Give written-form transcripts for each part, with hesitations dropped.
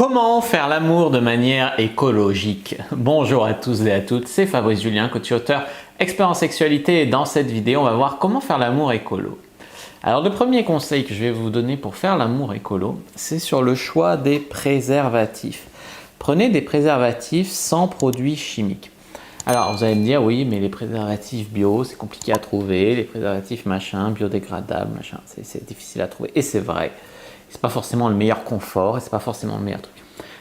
Comment faire l'amour de manière écologique? Bonjour à tous et à toutes, c'est Fabrice Julien, coach et auteur, expert en sexualité, et dans cette vidéo, on va voir comment faire l'amour écolo. Alors le premier conseil que je vais vous donner pour faire l'amour écolo, c'est sur le choix des préservatifs. Prenez des préservatifs sans produits chimiques. Alors vous allez me dire, oui, mais les préservatifs bio, c'est compliqué à trouver, les préservatifs machin, biodégradables, machin, c'est difficile à trouver, et c'est vrai. C'est pas forcément le meilleur confort et c'est pas forcément le meilleur truc.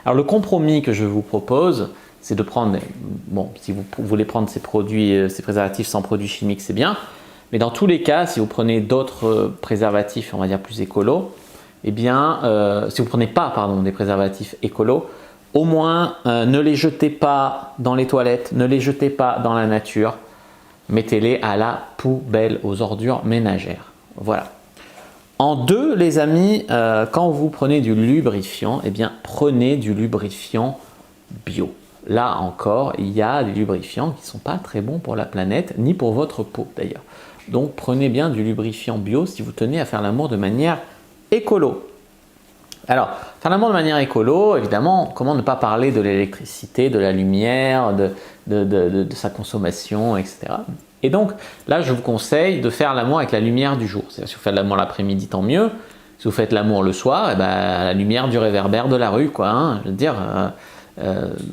Alors le compromis que je vous propose, c'est de prendre, bon, si vous voulez prendre ces produits, ces préservatifs sans produits chimiques, c'est bien, mais dans tous les cas, si vous prenez d'autres préservatifs, on va dire plus écolo, eh bien, si vous prenez pas, pardon, des préservatifs écolo, au moins ne les jetez pas dans les toilettes, ne les jetez pas dans la nature, mettez-les à la poubelle, aux ordures ménagères. Voilà. En deux, les amis, quand vous prenez du lubrifiant, eh bien, prenez du lubrifiant bio. Là encore, il y a des lubrifiants qui ne sont pas très bons pour la planète, ni pour votre peau d'ailleurs. Donc, prenez bien du lubrifiant bio si vous tenez à faire l'amour de manière écolo. Alors, faire l'amour de manière écolo, évidemment, comment ne pas parler de l'électricité, de la lumière, de sa consommation, etc. Et donc, là, je vous conseille de faire l'amour avec la lumière du jour. Si vous faites l'amour l'après-midi, tant mieux. Si vous faites l'amour le soir, eh ben, à la lumière du réverbère de la rue, quoi. Hein. Je veux dire,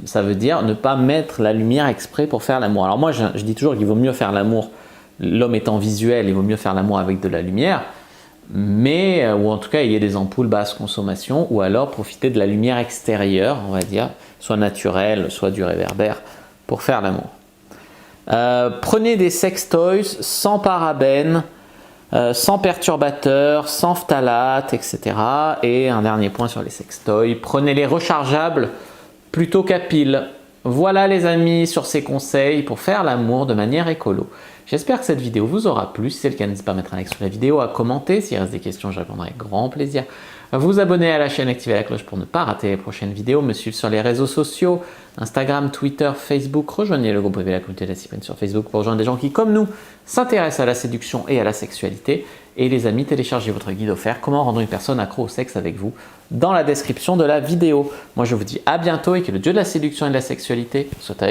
ça veut dire ne pas mettre la lumière exprès pour faire l'amour. Alors moi, je dis toujours qu'il vaut mieux faire l'amour, l'homme étant visuel, il vaut mieux faire l'amour avec de la lumière, mais, ou en tout cas, il y a des ampoules basse consommation, ou alors profiter de la lumière extérieure, on va dire, soit naturelle, soit du réverbère, pour faire l'amour. Prenez des sextoys sans parabènes, sans perturbateurs, sans phtalates, etc. Et un dernier point sur les sextoys, prenez les rechargeables plutôt qu'à pile. Voilà les amis sur ces conseils pour faire l'amour de manière écolo. J'espère que cette vidéo vous aura plu. Si c'est le cas, n'hésitez pas à mettre un like sur la vidéo, à commenter. S'il reste des questions, je répondrai avec grand plaisir. Vous abonner à la chaîne, activer la cloche pour ne pas rater les prochaines vidéos. Me suivre sur les réseaux sociaux, Instagram, Twitter, Facebook. Rejoignez le groupe privé La Communauté de la Cyprine sur Facebook pour rejoindre des gens qui, comme nous, s'intéressent à la séduction et à la sexualité. Et les amis, téléchargez votre guide offert Comment rendre une personne accro au sexe avec vous dans la description de la vidéo. Moi, je vous dis à bientôt et que le dieu de la séduction et de la sexualité soit avec vous.